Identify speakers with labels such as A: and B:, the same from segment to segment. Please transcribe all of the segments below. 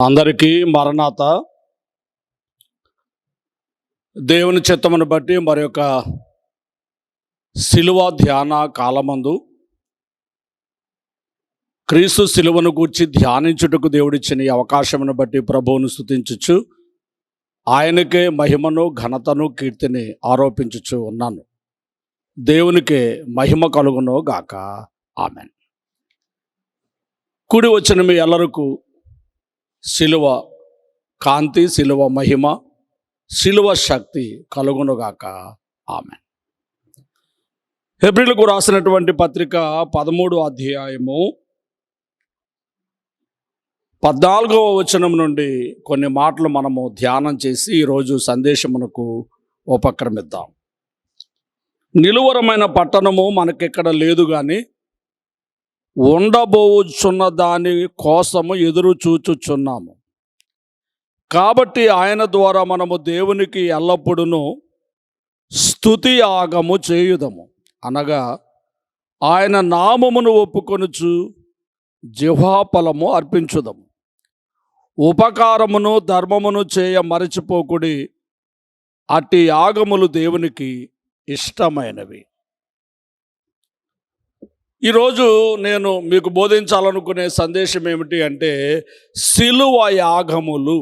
A: అందరికీ మరణాత. దేవుని చిత్తమును బట్టి మరి యొక్క శిలువ ధ్యాన కాలమందు క్రీస్తు శిలువను గూర్చి ధ్యానించుటకు దేవుడిచ్చిన ఈ అవకాశమును బట్టి ప్రభువును స్తుతించుచు ఆయనకే మహిమను ఘనతను కీర్తిని ఆరోపించుచు ఉన్నాను. దేవునికే మహిమ కలుగును గాక. ఆమెన్. కూడి వచ్చిన మీ ఎల్లరకు శిలువ కాంతి, శిలువ మహిమ, శిలువ శక్తి కలుగునుగాక. ఆమెన్. హెబ్రీలకు రాసినటువంటి పత్రిక 13వ అధ్యాయము 14వ వచనం నుండి కొన్ని మాటలు మనము ధ్యానం చేసి ఈరోజు సందేశమునకు ఉపక్రమిద్దాం. నిలువరమైన పట్టణము మనకెక్కడ లేదు కానీ ఉండబోచున్న దాని కోసము ఎదురు చూచుచున్నాము. కాబట్టి ఆయన ద్వారా మనము దేవునికి ఎల్లప్పుడూ స్తుతి యాగము చేయుదము, అనగా ఆయన నామమును ఒప్పుకొనుచు జిహ్వాఫలము అర్పించుదము. ఉపకారమును ధర్మమును చేయ మరచిపోకుడి, అట్టి యాగములు దేవునికి ఇష్టమైనవి. ఈరోజు నేను మీకు బోధించాలనుకునే సందేశం ఏమిటి అంటే శిలువ యాగములు.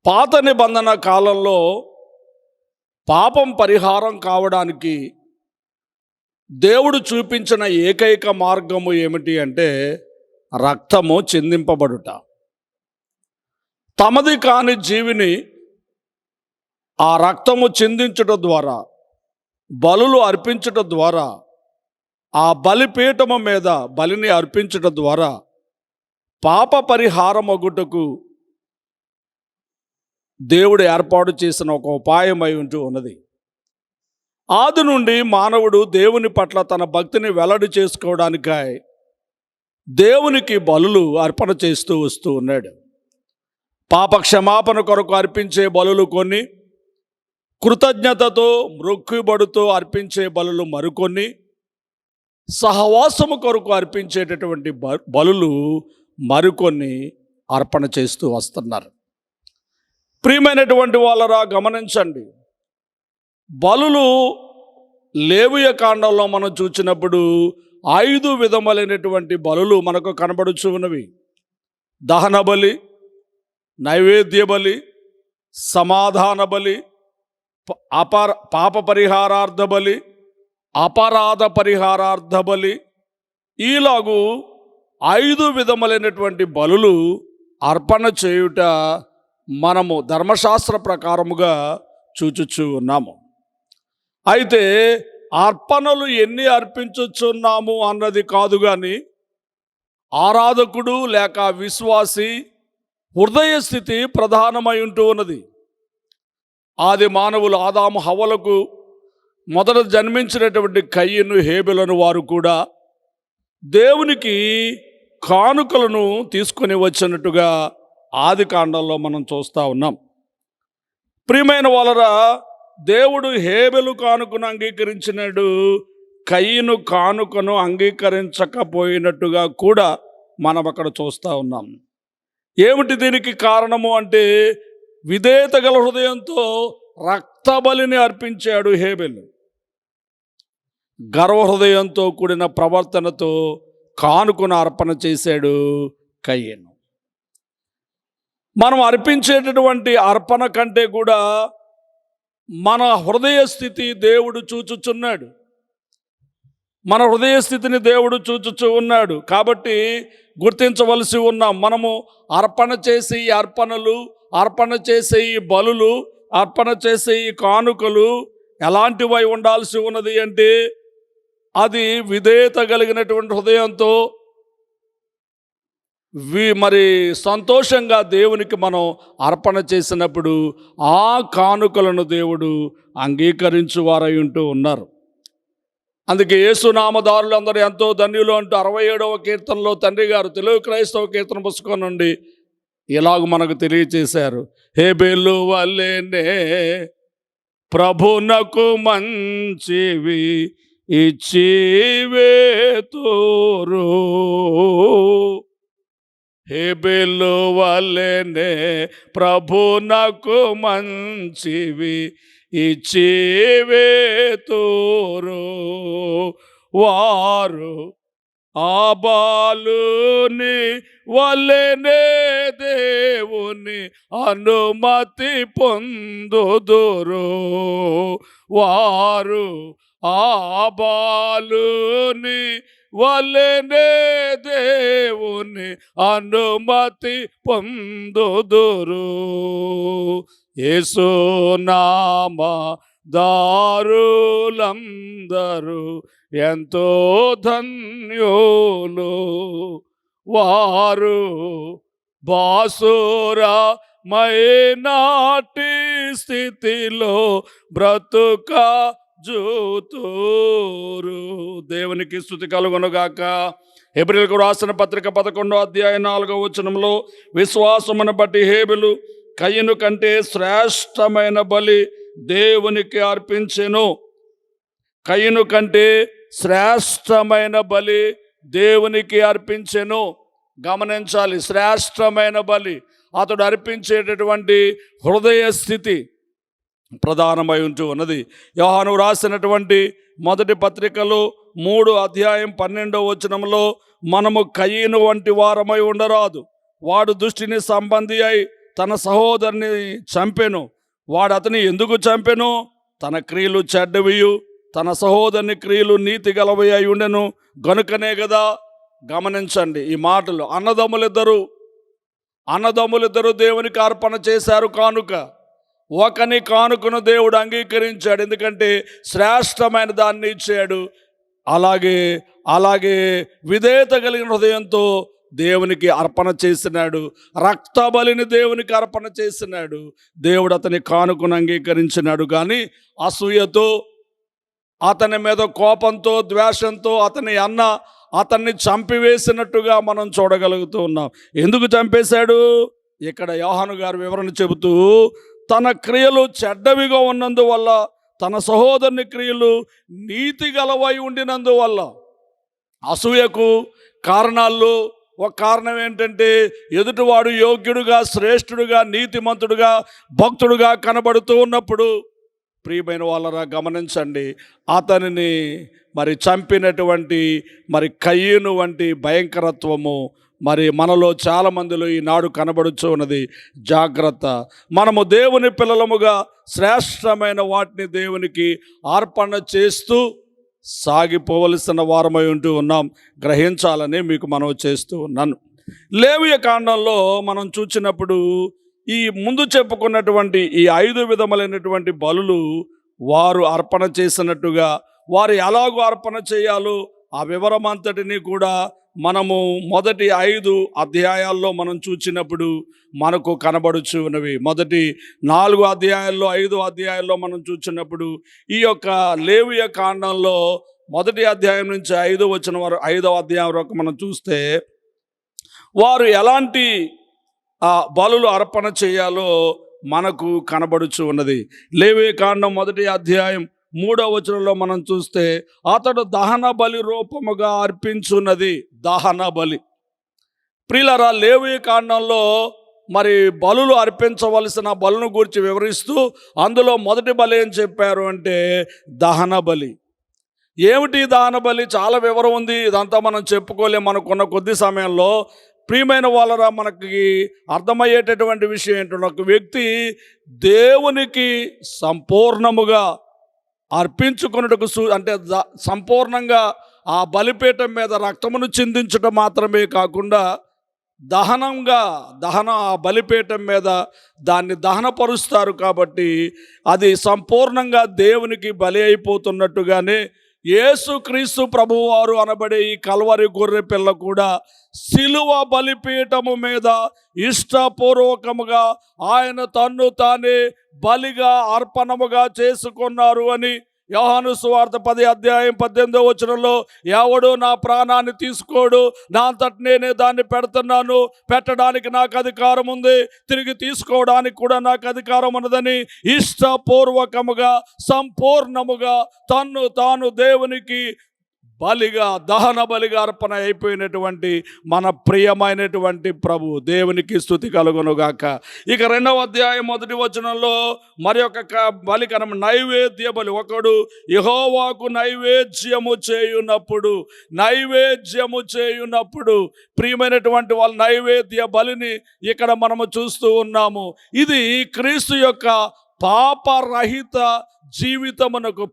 A: పాత నిబంధన కాలంలో పాపం పరిహారం కావడానికి దేవుడు చూపించిన ఏకైక మార్గము ఏమిటి అంటే రక్తము చిందింపబడుట. తమది కాని జీవిని ఆ రక్తము చిందించుట ద్వారా, బలులు అర్పించుట ద్వారా, ఆ బలిపీఠము మీద బలిని అర్పించుట ద్వారా పాప పరిహారమగుటకు దేవుడు ఏర్పాటు చేసిన ఒక ఉపాయమై ఉంటూ ఉన్నది. ఆది నుండి మానవుడు దేవుని పట్ల తన భక్తిని వెల్లడి చేసుకోవడానికై దేవునికి బలులు అర్పణ చేస్తూ వస్తూ ఉన్నాడు. పాప క్షమాపణ కొరకు అర్పించే బలులు కొన్ని, కృతజ్ఞతతో మ్రొక్కుబడుతో అర్పించే బలులు మరికొన్ని, సహవాసము కొరకు అర్పించేటటువంటి బలులు మరికొన్ని అర్పణ చేస్తూ వస్తున్నారు. ప్రియమైనటువంటి వాళ్ళరా, గమనించండి. బలులు లేవియ కాండంలో మనం చూసినప్పుడు 5 విధములైనటువంటి బలులు మనకు కనబడుచు ఉన్నవి. దహన బలి, నైవేద్య బలి, సమాధాన బలి, పాప పరిహారార్థ బలి, అపరాధ పరిహారార్థ బలి, ఈలాగు 5 విధములైనటువంటి బలులు అర్పణ చేయుట మనము ధర్మశాస్త్ర ప్రకారముగా చూచుచూ ఉన్నాము. అయితే అర్పణలు ఎన్ని అర్పించుచున్నాము అన్నది కాదు కానీ ఆరాధకుడు లేక విశ్వాసి హృదయ స్థితి ప్రధానమై ఉంటూ ఉన్నది. ఆది మానవులు ఆదాము హవ్వలకు మొదట జన్మించినటువంటి కయ్యను హేబెలను వారు కూడా దేవునికి కానుకలను తీసుకొని వచ్చినట్టుగా ఆది కాండంలో మనం చూస్తూ ఉన్నాం. ప్రియమైన వాళ్ళరా, దేవుడు హేబెలు కానుకను అంగీకరించినాడు, కయ్యను కానుకను అంగీకరించకపోయినట్టుగా కూడా మనం అక్కడ చూస్తూ ఉన్నాం. ఏమిటి దీనికి కారణము అంటే విధేయత గల హృదయంతో రక్తబలిని అర్పించాడు హేబెలు. గర్వహృదయంతో కూడిన ప్రవర్తనతో కానుకను అర్పణ చేశాడు కయ్యను. మనం అర్పించేటటువంటి అర్పణ కంటే కూడా మన హృదయ స్థితి దేవుడు చూచుచున్నాడు. మన హృదయ స్థితిని దేవుడు చూచుచూ ఉన్నాడు. కాబట్టి గుర్తించవలసి ఉన్నాం. మనము అర్పణ చేసే ఈ అర్పణలు, అర్పణ చేసే ఈ బలులు, అర్పణ చేసే ఈ కానుకలు ఎలాంటివై ఉండాల్సి ఉన్నది అంటే అది విధేయత కలిగినటువంటి హృదయంతో మరి సంతోషంగా దేవునికి మనం అర్పణ చేసినప్పుడు ఆ కానుకలను దేవుడు అంగీకరించువారై ఉంటూ ఉన్నారు. అందుకే యేసునామదారులు అందరూ ఎంతో ధన్యులు అంటూ 67వ కీర్తనలో తండ్రి గారు తెలుగు క్రైస్తవ కీర్తన పుస్తకం నుండి ఇలాగ మనకు తెలియచేశారు. హేబెలు వల్లెనే ప్రభునకు మంచివి ఇచ్చివే తోరు హేబెలు వలెనే ప్రభునకు మంచివి ఇచ్చివేతురు. వారు ఆబాలుని వలెనే దేవుని అనుమతి పొందుదురు. వారు ఆబాలుని వలెనే దేవుని అనుమతి పొందుదురు. యేసునామ దారులందరూ ఎంతో ధన్యులు. వారు బాసురమైనాటి స్థితిలో బ్రతుక జూతూరు. దేవునికి స్తుతి కలుగునుగాక. హెబ్రీయులకు రాసిన పత్రిక 11వ అధ్యాయం 4వ వచనంలో, విశ్వాసమును బట్టి హేబెలు కయీను కంటే శ్రేష్టమైన బలి దేవునికి అర్పించెను. కయీను కంటే శ్రేష్టమైన బలి దేవునికి అర్పించెను. గమనించాలి, శ్రేష్టమైన బలి. అతడు అర్పించేటటువంటి హృదయ స్థితి ప్రధానమై ఉంటూ ఉన్నది. యోహాను రాసినటువంటి మొదటి పత్రికలో 3వ అధ్యాయం 12వ వచనంలో, మనము కయీను వంటి వారమై ఉండరాదు. వాడు దుష్టిని సంబంధి అయి తన సహోదరుని చంపెను. వాడు అతని ఎందుకు చంపెను? తన క్రియలు చెడ్డవియు తన సహోదరుని క్రియలు నీతి గలవి అయి ఉండెను గనుకనే కదా. గమనించండి ఈ మాటలు. అన్నదమ్ములిద్దరూ దేవునికి అర్పణ చేశారు కానుక. ఒకని కానుకను దేవుడు అంగీకరించాడు, ఎందుకంటే శ్రేష్టమైన దాన్ని ఇచ్చాడు. అలాగే విధేయత కలిగిన హృదయంతో దేవునికి అర్పణ చేసినాడు. రక్త బలిని దేవునికి అర్పణ చేసినాడు. దేవుడు అతని కానుకను అంగీకరించినాడు. కానీ అసూయతో, అతని మీద కోపంతో, ద్వేషంతో అతన్ని చంపివేసినట్టుగా మనం చూడగలుగుతూ ఉన్నాం. ఎందుకు చంపేశాడు? ఇక్కడ యోహాను గారు వివరణ చెబుతూ, తన క్రియలు చెడ్డవిగా ఉన్నందువల్ల, తన సహోదరుని క్రియలు నీతి గలవై ఉండినందువల్ల. అసూయకు కారణాల్లో ఒక కారణం ఏంటంటే, ఎదుటివాడు యోగ్యుడుగా, శ్రేష్ఠుడుగా, నీతిమంతుడుగా, భక్తుడుగా కనబడుతూ ఉన్నప్పుడు, ప్రియమైన వాళ్ళరా గమనించండి, అతనిని చంపినటువంటి కయీను వంటి భయంకరత్వము మనలో చాలామందిలో ఈనాడు కనబడుచు ఉన్నది. జాగ్రత్త. మనము దేవుని పిల్లలముగా శ్రేష్టమైన వాటిని దేవునికి అర్పణ చేస్తూ సాగిపోవలసిన వారమై ఉంటూ ఉన్నాం. గ్రహించాలని మీకు మనవి చేస్తూ ఉన్నాను. లేవియ కాండంలో మనం చూసినప్పుడు ఈ ముందు చెప్పుకున్నటువంటి ఈ 5 విధములైనటువంటి బలులు వారు అర్పణ చేసినట్టుగా, వారు ఎలాగో అర్పణ చేయాలో ఆ వివరం అంతటినీ కూడా మనము మొదటి 5 అధ్యాయాల్లో మనం చూసినప్పుడు మనకు కనబడుచు ఉన్నవి. మొదటి 4 అధ్యాయాల్లో, 5 అధ్యాయాల్లో మనం చూసినప్పుడు ఈ యొక్క లేవియ కాండంలో మొదటి అధ్యాయం నుంచి 5వ వచనం వరకు, 5వ అధ్యాయం వరకు మనం చూస్తే వారు ఎలాంటి బలులు అర్పణ చేయాలో మనకు కనబడుచు ఉన్నది. లేవియ కాండం మొదటి అధ్యాయం 3వ వచనంలో మనం చూస్తే, అతడు దహన బలి రూపముగా అర్పించున్నది. దహన బలి. ప్రియులారా, లేవియ కాండంలో బలులు అర్పించవలసిన బలును గురించి వివరిస్తూ అందులో మొదటి బలి ఏం చెప్పారు అంటే దహన బలి. ఏమిటి దహన బలి? చాలా వివరం ఉంది, ఇదంతా మనం చెప్పుకోలేం మనకున్న కొద్ది సమయంలో. ప్రియమైన వాళ్ళరా, మనకి అర్థమయ్యేటటువంటి విషయం ఏంటంటే, ఒక వ్యక్తి దేవునికి సంపూర్ణముగా అర్పించుకున్నట్టుకు అంటే సంపూర్ణంగా ఆ బలిపీఠం మీద రక్తమును చిందించడం మాత్రమే కాకుండా ఆ బలిపీఠం మీద దాన్ని దహనపరుస్తారు. కాబట్టి అది సంపూర్ణంగా దేవునికి బలి అయిపోతున్నట్టుగానే యేసుక్రీస్తు ప్రభువారు అనబడే ఈ కల్వరి గొర్రె పిల్ల కూడా సిలువ బలిపీఠము మీద ఇష్టపూర్వకముగా ఆయన తన్ను తానే బలిగా అర్పణముగా చేసుకున్నారు అని యోహాను సువార్త 10వ అధ్యాయం 18వ వచనంలో, ఎవడు నా ప్రాణాన్ని తీసుకోడు, నా అంతట నేనే దాన్ని పెడుతున్నాను, పెట్టడానికి నాకు అధికారం ఉంది, తిరిగి తీసుకోవడానికి కూడా నాకు అధికారం ఉన్నదని ఇష్టపూర్వకముగా సంపూర్ణముగా తన్ను తాను దేవునికి బలిగా, దహన బలిగా అర్పణ అయిపోయినటువంటి మన ప్రియమైనటువంటి ప్రభు దేవునికి స్తుతి కలుగునుగాక. ఇక 2వ అధ్యాయం 1వ వచనంలో మరి ఒక బలి నైవేద్య బలి. ఒకడు యెహోవాకు నైవేద్యము చేయునప్పుడు ప్రియమైనటువంటి వాళ్ళ నైవేద్య బలిని ఇక్కడ మనము చూస్తూ ఉన్నాము. ఇది క్రీస్తు యొక్క పాపరహిత జీవితమునకు,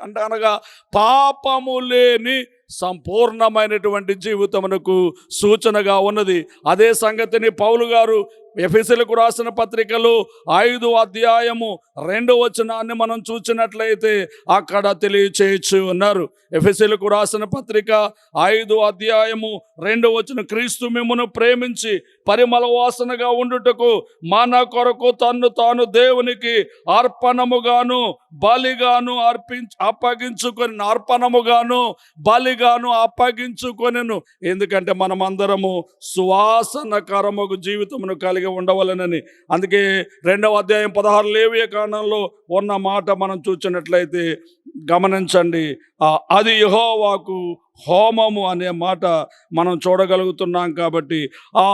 A: అంటే అనగా పాపము లేని సంపూర్ణమైనటువంటి జీవితమునకు సూచనగా ఉన్నది. అదే సంగతిని పౌలు గారు ఎఫెసీయులకు రాసిన పత్రికలో 5వ అధ్యాయము 2వ వచనాన్ని మనం చూసినట్లయితే అక్కడ తెలియచేయచ్చు ఉన్నారు. ఎఫెసీయులకు రాసిన పత్రిక 5వ అధ్యాయము 2వ వచనం, క్రీస్తు మిమ్మును ప్రేమించి పరిమళ వాసనగా ఉండుటకు మన కొరకు తన్ను తాను దేవునికి అర్పణముగాను బలిగాను అప్పగించుకొనెను. ఎందుకంటే మనమందరము సువాసనకరముగు జీవితమును కలిగి ఉండవలనని. అందుకే 2వ అధ్యాయం 16 లేవియ కాండంలో ఉన్న మాట మనం చూసినట్లయితే గమనించండి, అది యెహోవాకు హోమము అనే మాట మనం చూడగలుగుతున్నాం. కాబట్టి ఆ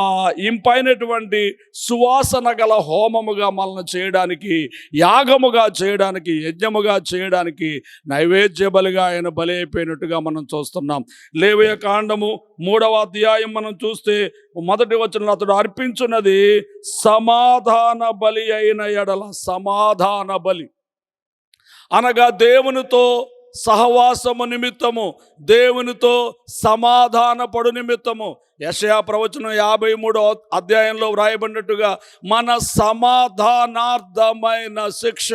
A: ఇంపైనటువంటి సువాసన గల హోమముగా మనల్ని చేయడానికి, యాగముగా చేయడానికి, యజ్ఞముగా చేయడానికి నైవేద్య బలిగా ఆయన బలి అయిపోయినట్టుగా మనం చూస్తున్నాం. లేవియ కాండము 3వ అధ్యాయం మనం చూస్తే 1వ వచనంలో అతడు అర్పించున్నది సమాధాన బలి అయిన ఎడల, సమాధాన బలి అనగా దేవునితో సహవాసము నిమిత్తము, దేవునితో సమాధానపడు నిమిత్తము. యెషయా ప్రవచనం 53వ అధ్యాయంలో వ్రాయబడినట్టుగా మన సమాధానార్థమైన శిక్ష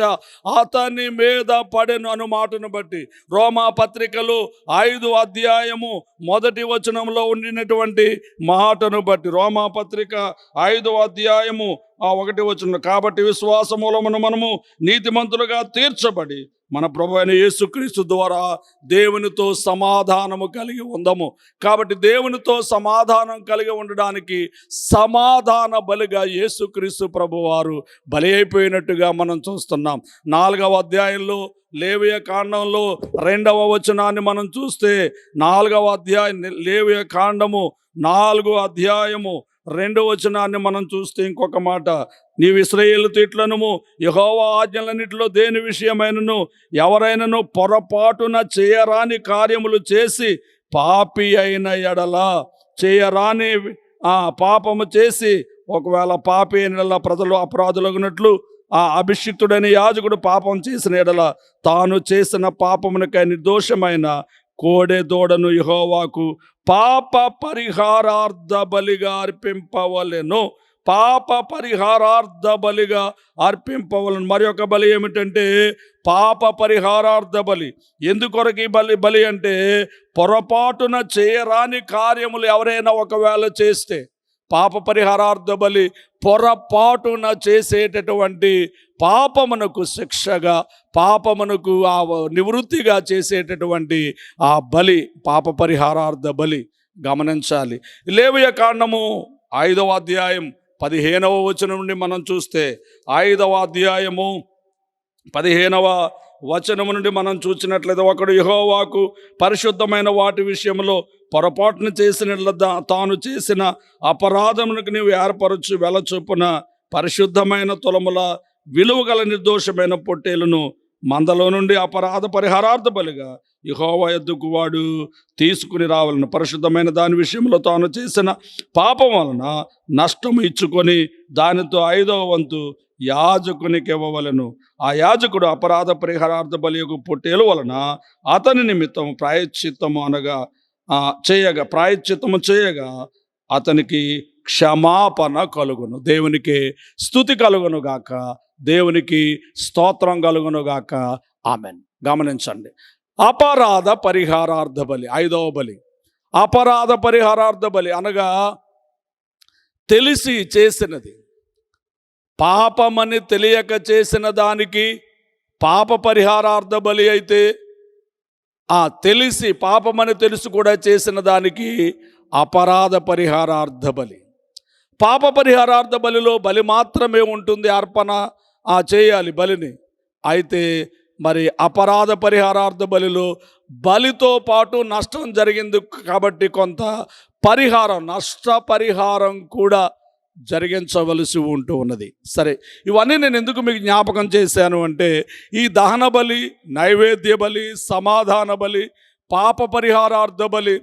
A: అతని మీద పడెను అను మాటను బట్టి రోమా పత్రికలు 5వ అధ్యాయము 1వ వచనంలో ఉండినటువంటి మాటను బట్టి, రోమా పత్రిక 5వ అధ్యాయము 1వ వచనం, కాబట్టి విశ్వాస మూలమును మనము నీతిమంతులుగా తీర్చబడి మన ప్రభువైన యేసుక్రీస్తు ద్వారా దేవునితో సమాధానము కలిగి ఉందము. కాబట్టి దేవునితో సమాధానం కలిగి ఉండడానికి సమాధాన బలిగా యేసుక్రీస్తు ప్రభువారు బలి అయిపోయినట్టుగా మనం చూస్తున్నాం. 4వ అధ్యాయంలో లేవియ కాండంలో 2వ వచనాన్ని మనం చూస్తే, 4వ అధ్యాయం లేవియ కాండము 4వ అధ్యాయము 2వ వచనాన్ని మనం చూస్తే ఇంకొక మాట, నీవు ఇశ్రాయేలుతో ఇట్లనుము, యెహోవా ఆజ్ఞలన్నిటిలో దేని విషయమైనను ఎవరైనను పొరపాటున చేయరాని కార్యములు చేసి పాపి అయిన ఎడల, చేయరాని పాపము చేసి ఒకవేళ పాపి అయిన ఎడల ప్రజలు అపరాధులగునట్లు ఆ అభిషిక్తుడైన యాజకుడు పాపం చేసిన ఎడల తాను చేసిన పాపమునకై నిర్దోషమైన కోడె దూడను యెహోవాకు పాప పరిహారార్థ బలిగా అర్పింపవలెను. పాప పరిహారార్థ బలిగా అర్పింపవలను. మరి ఒక బలి ఏమిటంటే పాప పరిహారార్థ బలి. ఎందుకొరకు ఈ బలి అంటే పొరపాటున చేయరాని కార్యములు ఎవరైనా ఒకవేళ చేస్తే, పాప పరిహారార్థ బలి పొరపాటున చేసేటటువంటి పాపమునకు శిక్షగా, పాపమునకు నివృత్తిగా చేసేటటువంటి ఆ బలి పాప పరిహారార్థ బలి. గమనించాలి. లేవియ కాండము 5వ అధ్యాయం 15వ వచనం నుండి మనం చూస్తే, 5వ అధ్యాయము 15వ వచనము నుండి మనం చూసినట్లయితే, ఒకడు యెహోవాకు పరిశుద్ధమైన వాటి విషయంలో పొరపాటును చేసిన తాను చేసిన అపరాధమునకు నీవు ఏర్పరచు వెల చొప్పున పరిశుద్ధమైన తులముల విలువగల నిర్దోషమైన పొట్టేలను మందలో నుండి అపరాధ పరిహారార్థ బలిగా యెహోవా యొద్దకు వాడు తీసుకుని రావాలను. పరిశుద్ధమైన దాని విషయంలో తాను చేసిన పాపం వలన నష్టము ఇచ్చుకొని దానితో 5వ వంతు యాజకునికి ఇవ్వవలను. ఆ యాజకుడు అపరాధ పరిహారార్థ బలి యొక్క పొట్టేలు వలన అతని నిమిత్తం ప్రాయశ్చిత్తము చేయగా అతనికి క్షమాపణ కలుగును. దేవునికి స్తుతి కలుగును గాక, దేవునికి స్తోత్రం కలుగును గాక. ఆమెన్. గమనించండి, అపరాధ పరిహారార్థ బలి 5వ బలి. అపరాధ పరిహారార్థ బలి అనగా తెలిసి చేసినది, పాపమని తెలియక చేసిన దానికి పాప పరిహారార్థ బలి అయితే, తెలిసి పాపమని తెలుసు కూడా చేసిన దానికి అపరాధ పరిహారార్థ బలి. పాప పరిహారార్థ బలిలో బలి మాత్రమే ఉంటుంది, అర్పణ చేయాలి బలిని. అయితే మరి అపరాధ పరిహారార్థ బలిలో బలితో పాటు నష్టం జరిగింది కాబట్టి కొంత పరిహారం, నష్టపరిహారం కూడా జరిగించవలసి ఉంటూ ఉన్నది. సరే, ఇవన్నీ నేను ఎందుకు మీకు జ్ఞాపకం చేశాను అంటే, ఈ దహన బలి, నైవేద్య బలి, సమాధాన బలి, పాప పరిహారార్థ బలి,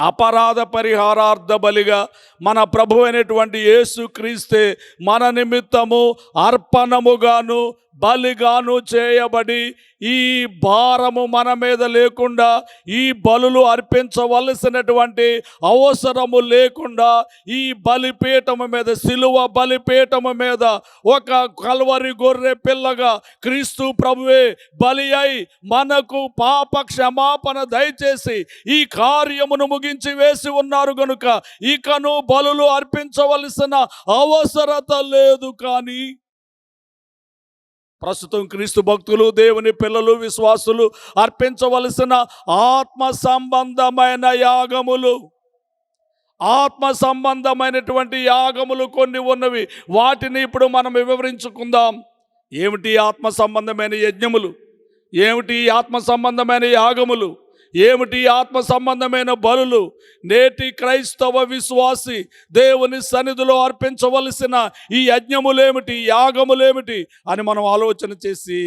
A: అపరాధ పరిహారార్థ బలిగా మన ప్రభు అయినటువంటి యేసుక్రీస్తే మన నిమిత్తము అర్పణముగాను బలిగాను చేయబడి, ఈ భారము మన మీద లేకుండా, ఈ బలులు అర్పించవలసినటువంటి అవసరము లేకుండా, ఈ బలిపీఠము మీద, సిలువ బలిపీఠము మీద ఒక కల్వరి గొర్రె పిల్లగా క్రీస్తు ప్రభువే బలి అయి మనకు పాప క్షమాపణ దయచేసి ఈ కార్యమును ముగించి వేసి ఉన్నారు గనుక ఇకను బలులు అర్పించవలసిన అవసరత లేదు. కానీ ప్రస్తుతం క్రీస్తు భక్తులు, దేవుని పిల్లలు, విశ్వాసులు అర్పించవలసిన ఆత్మ సంబంధమైన యాగములు, ఆత్మ సంబంధమైనటువంటి యాగములు కొన్ని ఉన్నవి. వాటిని ఇప్పుడు మనం వివరించుకుందాం. ఏమిటి ఆత్మ సంబంధమైన యజ్ఞములు? ఏమిటి ఆత్మ సంబంధమైన యాగములు? ఏమిటి ఆత్మ సంబంధమైన బలులు? నేటి క్రైస్తవ విశ్వాసి దేవుని సన్నిధిలో అర్పించవలసిన ఈ యజ్ఞములేమిటి, యాగములేమిటి అని మనం ఆలోచన చేసి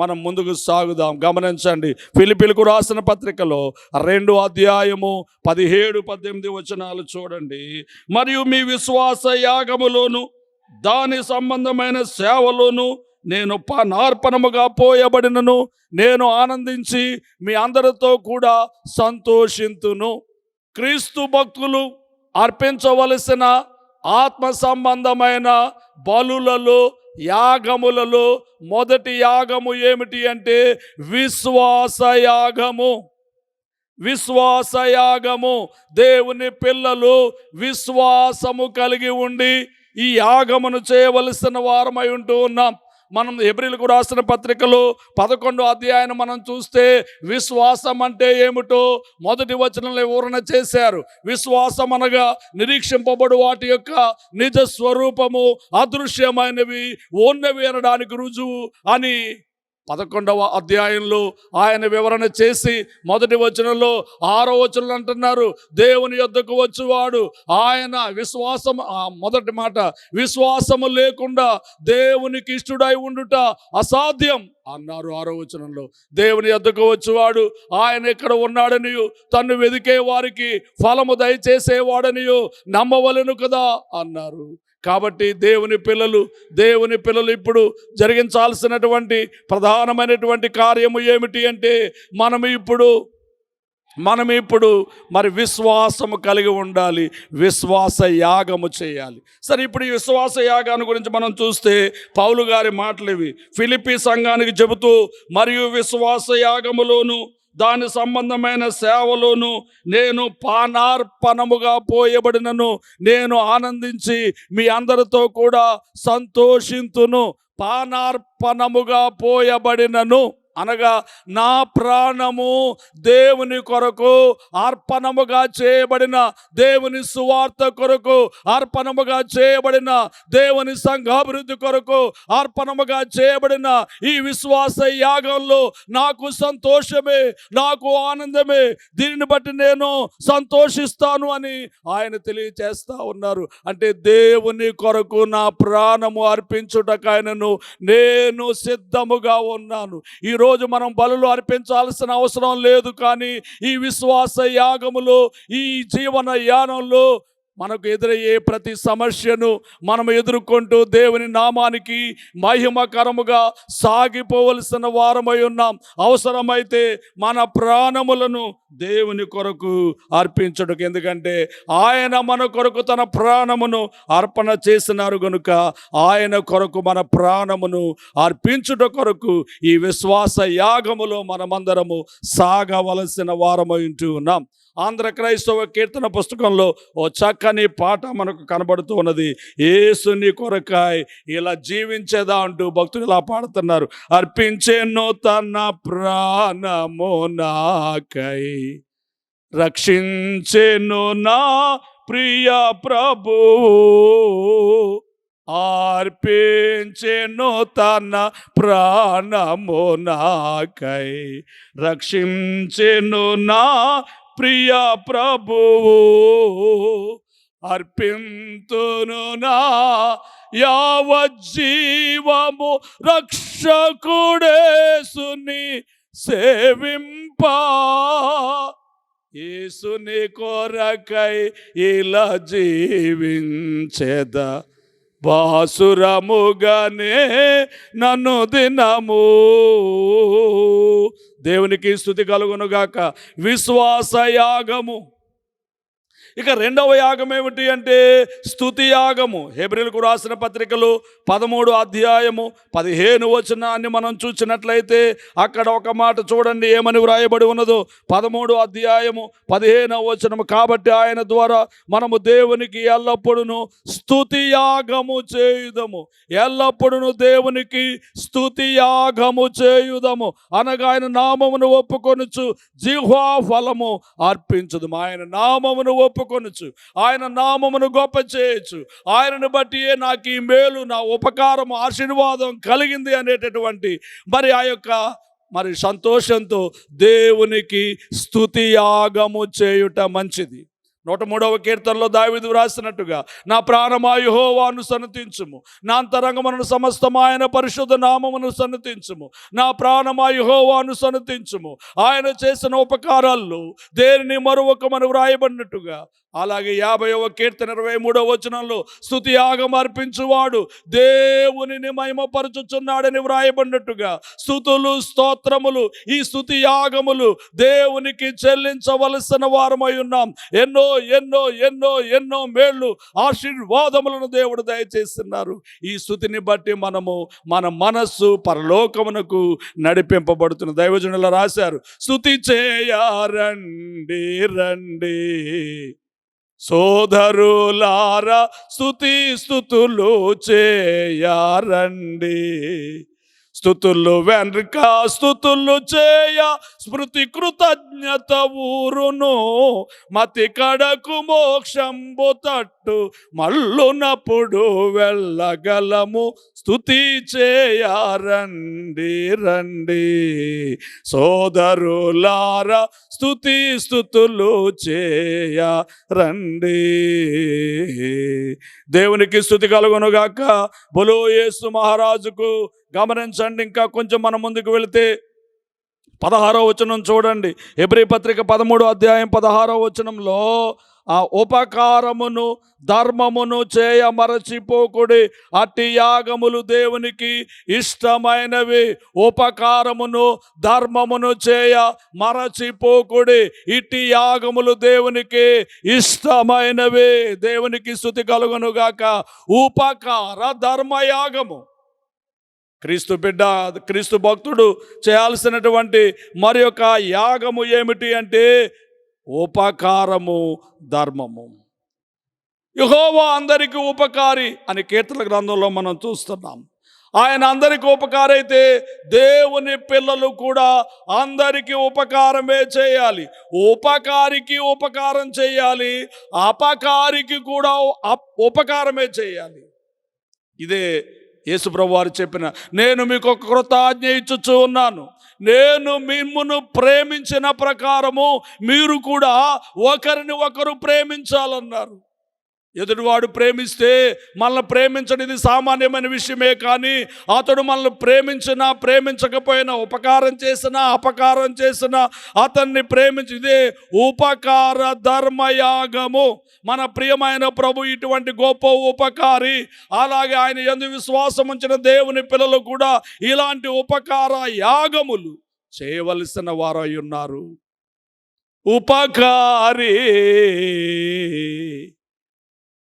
A: మనం ముందుకు సాగుదాం. గమనించండి, ఫిలిప్పీలకు రాసిన పత్రికలో 2వ అధ్యాయము 17-18 వచనాలు చూడండి. మరియు మీ విశ్వాస యాగములోను దాని సంబంధమైన సేవలోను నేను పానార్పణముగా పోయబడినను నేను ఆనందించి మీ అందరితో కూడా సంతోషింతును. క్రీస్తు భక్తులు అర్పించవలసిన ఆత్మ సంబంధమైన బలులలో, యాగములలో మొదటి యాగము ఏమిటి అంటే విశ్వాసయాగము. విశ్వాసయాగము. దేవుని పిల్లలు విశ్వాసము కలిగి ఉండి ఈ యాగమును చేయవలసిన వారమై ఉంటూ ఉన్నాం. మనం హెబ్రీయులకు రాసిన పత్రికలో 11వ అధ్యాయాన్ని మనం చూస్తే విశ్వాసం అంటే ఏమిటో మొదటి వచనంలో వివరణ చేశారు. విశ్వాసం అనగా నిరీక్షింపబడు వాటి యొక్క నిజ స్వరూపము, అదృశ్యమైనవి ఉన్నవి అనడానికి రుజువు అని 11వ అధ్యాయంలో ఆయన వివరణ చేసి మొదటి వచనంలో 6వ వచనంలో అంటున్నారు, దేవుని యొద్దకు వచ్చువాడు ఆయన విశ్వాసం, మొదటి మాట విశ్వాసము లేకుండా దేవునికి ఇష్టడై ఉండుట అసాధ్యం అన్నారు 6వ వచనంలో. దేవుని యొద్దకు వచ్చువాడు ఆయన ఎక్కడ ఉన్నాడనియు తన్ను వెదికే వారికి ఫలము దయచేసేవాడనియు నమ్మవలెను కదా అన్నారు. కాబట్టి దేవుని పిల్లలు ఇప్పుడు జరిగించాల్సినటువంటి ప్రధానమైనటువంటి కార్యము ఏమిటి అంటే మనం ఇప్పుడు మరి విశ్వాసము కలిగి ఉండాలి, విశ్వాస యాగము చేయాలి. సరే, ఇప్పుడు ఈ విశ్వాస యాగాన్ని గురించి మనం చూస్తే పౌలు గారి మాటలు ఇవి. ఫిలిప్పీ సంఘానికి చెబుతూ, మరియు విశ్వాస యాగములోను దాని సంబంధమైన సేవలోను నేను పానార్పణముగా పోయబడినను నేను ఆనందించి మీ అందరితో కూడా సంతోషింతును. పానార్పణముగా పోయబడినను అనగా నా ప్రాణము దేవుని కొరకు అర్పణముగా చేయబడిన, దేవుని సువార్త కొరకు అర్పణముగా చేయబడిన, దేవుని సంఘాభివృద్ధి కొరకు అర్పణముగా చేయబడిన ఈ విశ్వాస యాగంలో నాకు సంతోషమే, నాకు ఆనందమే, దీనిని బట్టి నేను సంతోషిస్తాను అని ఆయన తెలియచేస్తా ఉన్నారు. అంటే దేవుని కొరకు నా ప్రాణము అర్పించుటకైనను నేను సిద్ధముగా ఉన్నాను. ఈరోజు మనం బలులు అర్పించాల్సిన అవసరం లేదు, కానీ ఈ విశ్వాస యాగములో, ఈ జీవన యానంలో మనకు ఎదురయ్యే ప్రతి సమస్యను మనం ఎదుర్కొంటూ దేవుని నామానికి మహిమకరముగా సాగిపోవలసిన వారమై ఉన్నాం. అవసరమైతే మన ప్రాణములను దేవుని కొరకు అర్పించడం, ఎందుకంటే ఆయన మన కొరకు తన ప్రాణమును అర్పణ చేసినారు గనుక ఆయన కొరకు మన ప్రాణమును అర్పించుట కొరకు ఈ విశ్వాస యాగములో మనమందరము సాగవలసిన వారమై ఉంటూ ఉన్నాం. ఆంధ్ర క్రైస్తవ కీర్తన పుస్తకంలో ఓ చక్కని పాట మనకు కనబడుతూ ఉన్నది. యేసుని కొరకాయ్ ఇలా జీవించేదా అంటూ భక్తులు ఇలా పాడుతున్నారు. అర్పించెను తన ప్రాణము నాకై, రక్షించెను నా ప్రియ ప్రభువు, అర్పించెను తన ప్రాణము నాకై, రక్షించెను నా ప్రియ ప్రభువు. అర్పింతును నా యావజ్జీవము రక్షకుడేసుని సేవింపా. యేసుని కొరకై ఇలా జీవించెద, బాసురముగానే నన్ను దినము. దేవునికి స్తుతి కలుగునుగాక. విశ్వాసయాగము. ఇక రెండవ యాగం ఏమిటి అంటే స్తుతి యాగము. హెబ్రీయులకు రాసిన పత్రికలు 13వ అధ్యాయము 15వ వచనాన్ని మనం చూసినట్లయితే అక్కడ ఒక మాట చూడండి ఏమని వ్రాయబడి ఉన్నదో. 13వ అధ్యాయము 15వ వచనము, కాబట్టి ఆయన ద్వారా మనము దేవునికి ఎల్లప్పుడూ స్తుతి యాగము చేయుదము, ఎల్లప్పుడూ దేవునికి స్తుతి యాగము చేయుదము అనగా ఆయన నామమును ఒప్పుకొనుచు జిహ్వా ఫలము అర్పించుదము. ఆయన నామమును ఒప్పుకొనుచు, ఆయన నామమును గొప్ప చేయొచ్చు, ఆయనను బట్టి నాకు ఈ మేలు, నా ఉపకారం, ఆశీర్వాదం కలిగింది అనేటటువంటి మరి ఆ యొక్క సంతోషంతో దేవునికి స్తుతి యాగము చేయుట మంచిది. 103వ కీర్తనలో దావీదు వ్రాసినట్టుగా, నా ప్రాణమా యెహోవాను సన్నతించుము, నా అంతరంగమును సమస్తము ఆయన పరిశుద్ధ నామమును సన్నతించుము. నా ప్రాణమా యెహోవాను సన్నతించుము, ఆయన చేసిన ఉపకారాల్లో దేనిని మరొకమని వ్రాయబడినట్టుగా. అలాగే 50వ కీర్తన 23వ వచనంలో స్తుతి యాగం అర్పించువాడు దేవునిని మహిమపరచుచున్నాడని వ్రాయబడినట్టుగా స్తుతులు, స్తోత్రములు, ఈ స్తుతి యాగములు దేవునికి చెల్లించవలసిన వారమై ఉన్నాం. ఎన్నో ఎన్నో ఎన్నో ఎన్నో మేళ్ళు, ఆశీర్వాదములను దేవుడు దయచేస్తున్నారు. ఈ స్తుతిని బట్టి మనము మన మనస్సు పరలోకమునకు నడిపింపబడుతున్న దైవజనులు రాశారు. స్తుతి చేయరండి రండి సోదరులారా, స్తుతులు చేయరండి. స్తుతులు వెనుక స్తుతులు చేయ స్మృతి కృతజ్ఞత ఊరును, మతి కడకు మోక్షంబు తట్టు మల్లునప్పుడు వెళ్ళగలము. స్తుతి చేయరండి రండి సోదరులారా, స్తుతులు చేయ రండి. దేవునికి స్తుతి కలుగునుగాక. బోలో యేసు మహారాజుకు. గమనించండి, ఇంకా కొంచెం మనం ముందుకు వెళితే 16వ వచనం చూడండి. హెబ్రీ పత్రిక 13వ అధ్యాయం 16వ వచనంలో, ఆ ఉపకారమును ధర్మమును చేయ మరచిపోకుడి, అట్టి యాగములు దేవునికి ఇష్టమైనవి. ఉపకారమును ధర్మమును చేయ మరచిపోకుడి, ఇట్టి యాగములు దేవునికి ఇష్టమైనవి. దేవునికి స్తుతి కలుగునుగాక. ఉపకార ధర్మయాగము. క్రీస్తు బిడ్డ, క్రీస్తు భక్తుడు చేయాల్సినటువంటి మరి యొక్క యాగము ఏమిటి అంటే ఉపకారము, ధర్మము. యెహోవా అందరికీ ఉపకారి అని కీర్తన గ్రంథంలో మనం చూస్తున్నాం. ఆయన అందరికీ ఉపకారి అయితే దేవుని పిల్లలు కూడా అందరికీ ఉపకారమే చేయాలి. ఉపకారికి ఉపకారం చేయాలి, అపకారికి కూడా ఉపకారమే చేయాలి. ఇదే యేసుప్రభు వారు చెప్పిన, నేను మీకు ఒక క్రొత్త ఆజ్ఞ ఇచ్చుచూ ఉన్నాను, నేను మిమ్మును ప్రేమించిన ప్రకారము మీరు కూడా ఒకరిని ఒకరు ప్రేమించాలన్నారు. ఎదుటివాడు ప్రేమిస్తే మనల్ని ప్రేమించనిది సామాన్యమైన విషయమే. కానీ అతడు మనల్ని ప్రేమించినా ప్రేమించకపోయినా, ఉపకారం చేసినా అపకారం చేసినా అతన్ని ప్రేమించి, ఇదే ఉపకార ధర్మయాగము. మన ప్రియమైన ప్రభు ఇటువంటి గొప్ప ఉపకారి. అలాగే ఆయన యందు విశ్వాసం ఉంచిన దేవుని పిల్లలు కూడా ఇలాంటి ఉపకార యాగములు చేయవలసిన వారై ఉన్నారు. ఉపకారి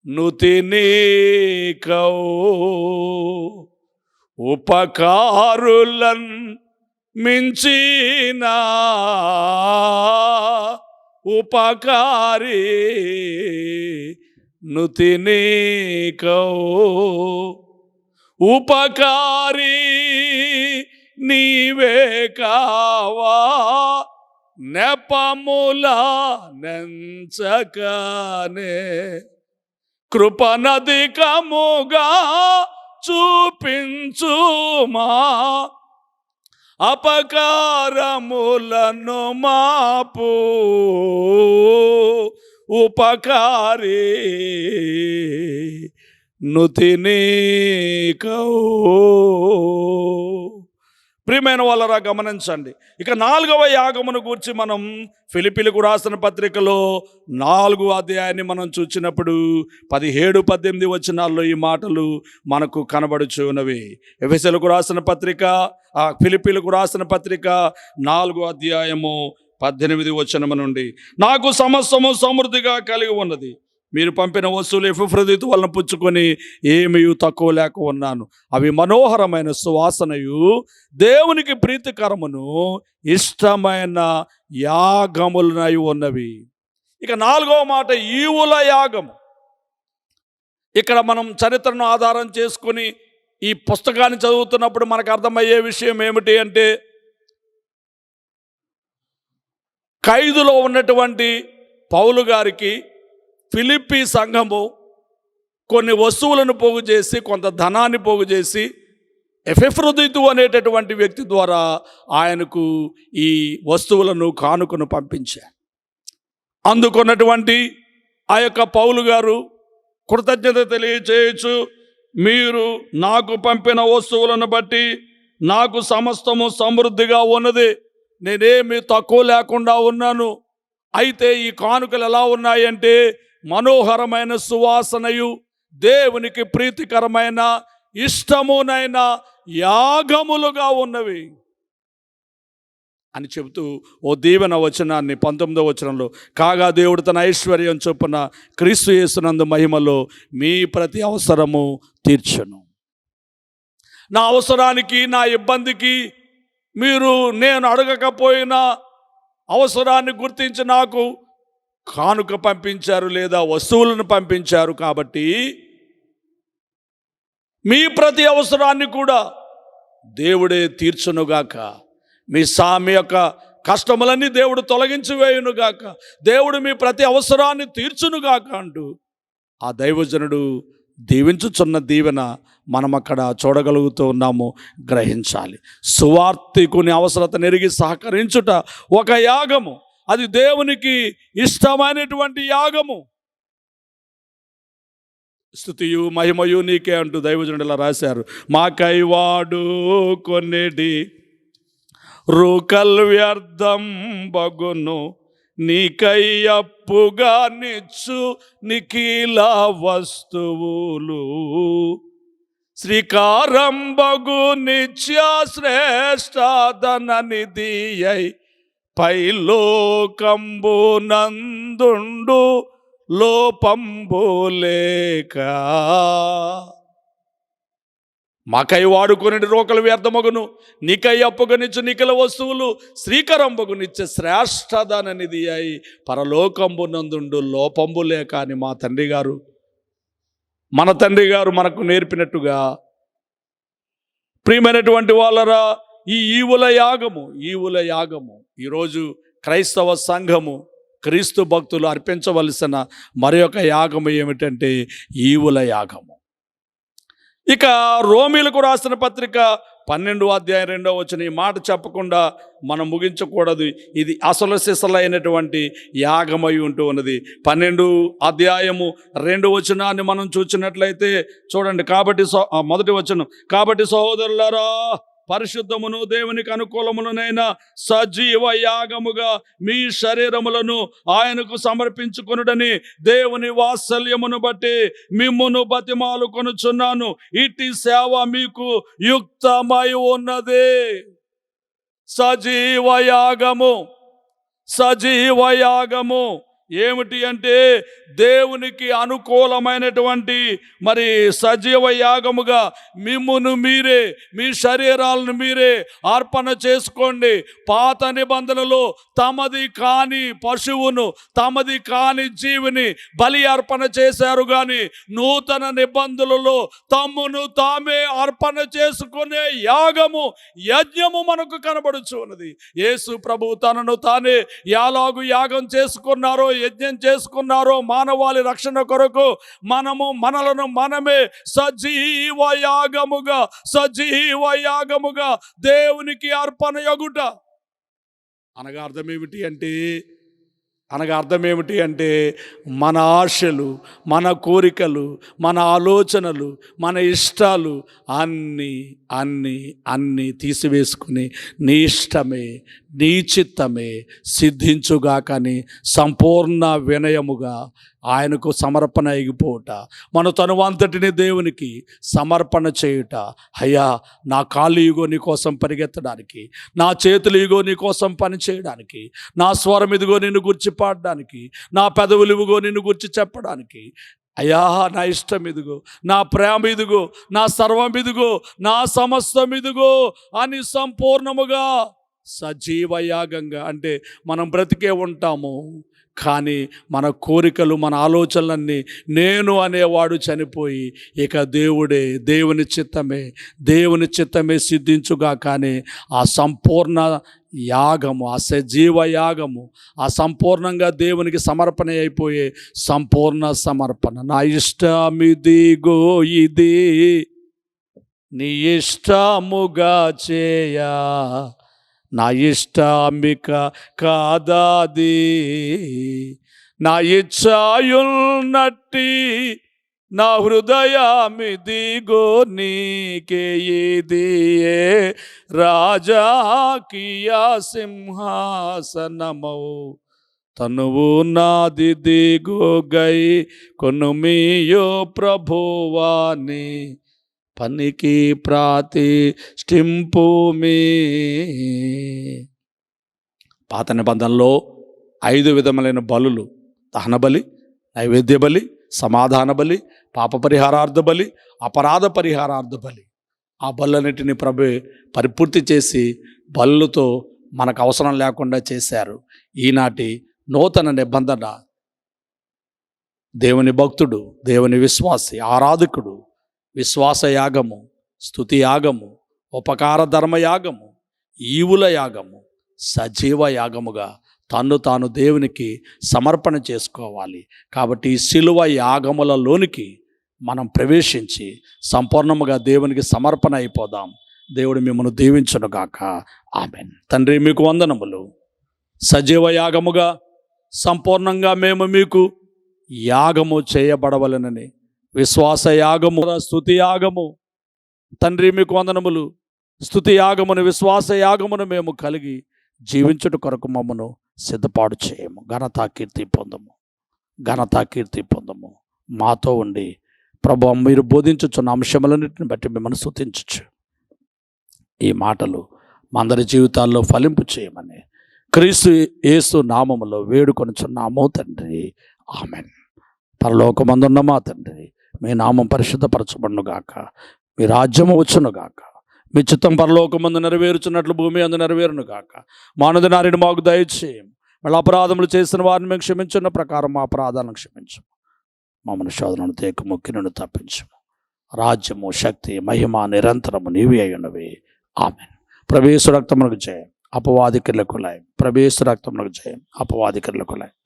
A: నుతినీకౌ ఉపకారులన్ మించిన ఉపకారి నుతినీకౌ. ఉపకారి నీవే కావా నెపముల నెంచకనే. కృపనధికముగా చూపించుమా, అపకారములను మాపు ఉపకారి నుతినీకో. ప్రియమైన వాళ్ళరా గమనించండి. ఇక 4వ యాగమును గూర్చి మనం ఫిలిప్పీలకు రాసిన పత్రికలో 4వ అధ్యాయాన్ని మనం చూసినప్పుడు 17-18 వచనాల్లో ఈ మాటలు మనకు కనబడుచున్నవి. ఎఫెసీయులకు రాసిన పత్రిక, ఫిలిప్పీలకు రాసిన పత్రిక 4వ అధ్యాయము 18 వచనము నుండి, నాకు సమస్తము సమృద్ధిగా కలిగి ఉన్నది, మీరు పంపిన వస్తువులు ఎఫ్రదీతు వలన పుచ్చుకొని ఏమీ తక్కువ లేక ఉన్నాను. అవి మనోహరమైన సువాసనయు దేవునికి ప్రీతికరమును ఇష్టమైన యాగములనై ఉన్నవి. ఇక 4వ మాట ఈవుల యాగము. ఇక్కడ మనం చరిత్రను ఆధారం చేసుకొని ఈ పుస్తకాన్ని చదువుతున్నప్పుడు మనకు అర్థమయ్యే విషయం ఏమిటి అంటే, ఖైదులో ఉన్నటువంటి పౌలు గారికి ఫిలిప్పీ సంఘము కొన్ని వస్తువులను పోగు చేసి, కొంత ధనాన్ని పోగు చేసి ఎఫ్రదీతు అనేటటువంటి వ్యక్తి ద్వారా ఆయనకు ఈ వస్తువులను కానుకను పంపించారు. అందుకున్నటువంటి ఆ యొక్క పౌలు గారు కృతజ్ఞత తెలియచేయచ్చు, మీరు నాకు పంపిన వస్తువులను బట్టి నాకు సమస్తము సమృద్ధిగా ఉన్నది, నేనేమి తక్కువ లేకుండా ఉన్నాను. అయితే ఈ కానుకలు ఎలా ఉన్నాయంటే మనోహరమైన సువాసనయు దేవునికి ప్రీతికరమైన ఇష్టమునైన యాగములుగా ఉన్నవి అని చెబుతూ ఓ దీవెన వచనాన్ని 19వ వచనంలో, కాగా దేవుడు తన ఐశ్వర్యం చొప్పున క్రీస్తు యేసునందు మహిమలో మీ ప్రతి అవసరము తీర్చును. నా అవసరానికి, నా ఇబ్బందికి మీరు నేను అడగకపోయినా అవసరాన్ని గుర్తించి నాకు కానుక పంపించారు, లేదా వస్తువులను పంపించారు. కాబట్టి మీ ప్రతి అవసరాన్ని కూడా దేవుడే తీర్చునుగాక, మీ యొక్క కష్టములన్నీ దేవుడు తొలగించి వేయునుగాక, దేవుడు మీ ప్రతి అవసరాన్ని తీర్చునుగాక అంటూ ఆ దైవజనుడు దీవించుచున్న దీవెన మనం అక్కడ చూడగలుగుతూ ఉన్నాము, గ్రహించాలి. సువార్తికుని అవసరతను ఎరిగి సహకరించుట ఒక యాగము, అది దేవునికి ఇష్టమైనటువంటి యాగము. స్తుతియు మహిమయు నీకే అంటూ దైవజనుడు ఇలా రాశారు, మాకై వాడు కొన్నిటి రూకల్ వ్యర్థం బగును, నీకై అప్పుగా నిచ్చు నిఖిల వస్తువులు, శ్రీకారంబగు నిత్య శ్రేష్టధన నిధి అయి పైలోకంబు నందుండు లోపంబు లేక. మాకై వాడుకొని రోకలు వ్యర్థమగును, నీకై అప్పుగనిచ్చు నిఖిల వస్తువులు, శ్రీకరంబగు నిత్య శ్రేష్టధన నిధి అయి పరలోకంబు నందుండు లోపంబు లేక అని మా తండ్రి గారు, మన తండ్రి గారు మనకు నేర్పినట్టుగా, ప్రియమైనటువంటి వాళ్ళరా, ఈ ఈవుల యాగము ఈరోజు క్రైస్తవ సంఘము, క్రీస్తు భక్తులు అర్పించవలసిన మరి ఒక యాగము ఏమిటంటే ఈవుల యాగము. ఇక రోమీలకు రాసిన పత్రిక 12వ అధ్యాయం 2వ వచనం ఈ మాట చెప్పకుండా మనం ముగించకూడదు. ఇది అసలు సిసలైనటువంటి యాగమై ఉంటూ ఉన్నది. 12వ అధ్యాయము 2వ వచనాన్ని మనం చూసినట్లయితే చూడండి. కాబట్టి మొదటి వచనం, కాబట్టి సహోదరులారా, పరిశుద్ధమును దేవునికి అనుకూలములనైన సజీవ యాగముగా మీ శరీరములను ఆయనకు సమర్పించుకొనుడని దేవుని వాత్సల్యమును బట్టి మిమ్మును బతిమాలు కొనుచున్నాను. ఇట్టి సేవ మీకు యుక్తమై ఉన్నది. సజీవ యాగము ఏమిటి అంటే దేవునికి అనుకూలమైనటువంటి మరి సజీవ యాగముగా మిమ్మును మీరే, మీ శరీరాలను మీరే అర్పణ చేసుకోండి. పాత నిబంధనలో తమది కాని పశువును, తమది కాని జీవిని బలి అర్పణ చేశారు, కానీ నూతన నిబంధనలలో తమ్మును తామే అర్పణ చేసుకునే యాగము, యజ్ఞము మనకు కనబడుచున్నది. యేసు ప్రభు తనను తానే ఎలాగు యాగం చేసుకున్నారో, యజ్ఞం చేసుకున్నారో మానవాళి రక్షణ కొరకు, మనలను మనమే సజీవ యాగముగా దేవునికి అర్పణ యొగుట. అనగా అర్థం ఏమిటి అంటే మన ఆశలు, మన కోరికలు, మన ఆలోచనలు, మన ఇష్టాలు అన్నీ తీసివేసుకుని నీ ఇష్టమే, నీ చిత్తమే సిద్ధించుగాకని సంపూర్ణ వినయముగా ఆయనకు సమర్పణ అయిపోవుట, మన తనువంతటిని దేవునికి సమర్పణ చేయుట. అయ్యా, నా కాళ్ళు ఇగో నీ కోసం పరిగెత్తడానికి, నా చేతులు ఇగో నీ కోసం పని చేయడానికి, నా స్వరం ఇదిగో నిన్ను గుర్చి పాడడానికి, నా పెదవులు ఇవిగో నిన్ను గుర్చి చెప్పడానికి. అయ్యా, నా ఇష్టం ఇదిగో, నా ప్రేమ ఇదిగో, నా సర్వం ఇదిగో, నా సమస్తం ఇదిగో అని సంపూర్ణముగా సజీవ యాగంగా. అంటే మనం బ్రతికే ఉంటాము, కానీ మన కోరికలు, మన ఆలోచనలన్నీ నేను అనేవాడు చనిపోయి ఇక దేవుని చిత్తమే సిద్ధించుగా. కానీ ఆ సంపూర్ణ యాగము, ఆ సజీవ యాగము, ఆ సంపూర్ణంగా దేవునికి సమర్పణ అయిపోయే సంపూర్ణ సమర్పణ. నా ఇష్టమిదిగో ఇది నీ ఇష్టముగా చేయా, నా ఇష్టాంబిక కాదాది, నా ఇచ్ఛాయున్నట్టి నా హృదయమిదిగో నీకే ఇదియే రాజాకియా సింహాసనమౌ, తనువు నాది దిగో గై కొనుమియో ప్రభువాని పనికి ప్రాతిష్ఠింపుమి. పాత నిబంధనలో 5 విధములైన బలులు: దహన బలి, నైవేద్య బలి, సమాధాన బలి, పాప పరిహారార్థ బలి, అపరాధ పరిహారార్థ బలి. ఆ బలులన్నిటిని ప్రభు పరిపూర్తి చేసి బలులతో మనకు అవసరం లేకుండా చేశారు. ఈనాటి నూతన నిబంధన దేవుని భక్తుడు, దేవుని విశ్వాసి, ఆరాధకుడు విశ్వాస యాగము, స్తుతి యాగము, ఉపకార ధర్మ యాగము, ఈవుల యాగము, సజీవ యాగముగా తాను దేవునికి సమర్పణ చేసుకోవాలి. కాబట్టి ఈ శిలువ యాగములలోనికి మనం ప్రవేశించి సంపూర్ణముగా దేవునికి సమర్పణ అయిపోదాం. దేవుడు మిమ్మల్ని దీవించునుగాక. ఆమేన్. తండ్రి, మీకు వందనములు. సజీవ యాగముగా సంపూర్ణంగా మేము మీకు యాగము చేయబడవలనని, విశ్వాస యాగము, స్తుతి యాగము, తండ్రి మీకు వందనములు. స్తుతి యాగమును, విశ్వాస యాగమును మేము కలిగి జీవించుట కొరకు మమ్మను సిద్ధపాటు చేయము. ఘనతా కీర్తి పొందము. మాతో ఉండి ప్రభువా, మీరు బోధించుచున్న అంశములన్నిటిని బట్టి మిమ్మల్ని స్తుతించచ్చు. ఈ మాటలు మా అందరి జీవితాల్లో ఫలింపు చేయమని క్రీస్తు యేసు నామములో వేడుకొనుచున్నాము తండ్రి. ఆమెన్. పరలోకమందున్న మా తండ్రి, మీ నామం పరిశుద్ధపరచబడునుగాక, మీ రాజ్యము వచ్చునుగాక, మీ చిత్తం పరలోకమందు నెరవేరుచున్నట్లు భూమి అందు నెరవేరునుగాక. మానుదినారిని మాకు దయచేయం. మళ్ళీ అపరాధములు చేసిన వారిని మేము క్షమించున్న ప్రకారం మా అపరాధాలను క్షమించము. మమ్మల్ని శోధనను తేక మొక్కినను తప్పించము. రాజ్యము, శక్తి, మహిమ నిరంతరము నీవే అయ్యున్నవి. ఆమెన్. ప్రవేశ రక్తమునకు జయం, అపవాదికులకు లయం. ప్రవేశ రక్తమునకు జయం, అపవాదికులకు లయం.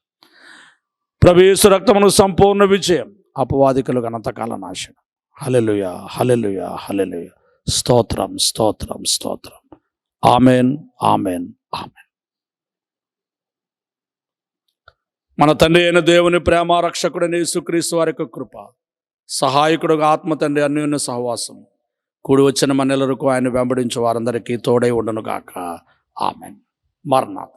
A: ప్రవేశ రక్తమునకు సంపూర్ణ విజయం, అపవాదికులకు అనంతకాల నాశనం. హల్లెలూయా, హల్లెలూయా, హల్లెలూయా. స్తోత్రం, స్తోత్రం, స్తోత్రం. Amen, amen, amen. మన తండ్రి అయిన దేవుని ప్రేమ, రక్షకుడైన యేసుక్రీస్తు వారి యొక్క కృప, సహాయకుడుగా ఆత్మ తండ్రి అన్యోన్య సహవాసం కూడి వచ్చిన మనెల్లరకు ఆయన వెంబడించే వారందరికీ తోడై ఉండునుగాక. ఆమెన్. మరణాత్.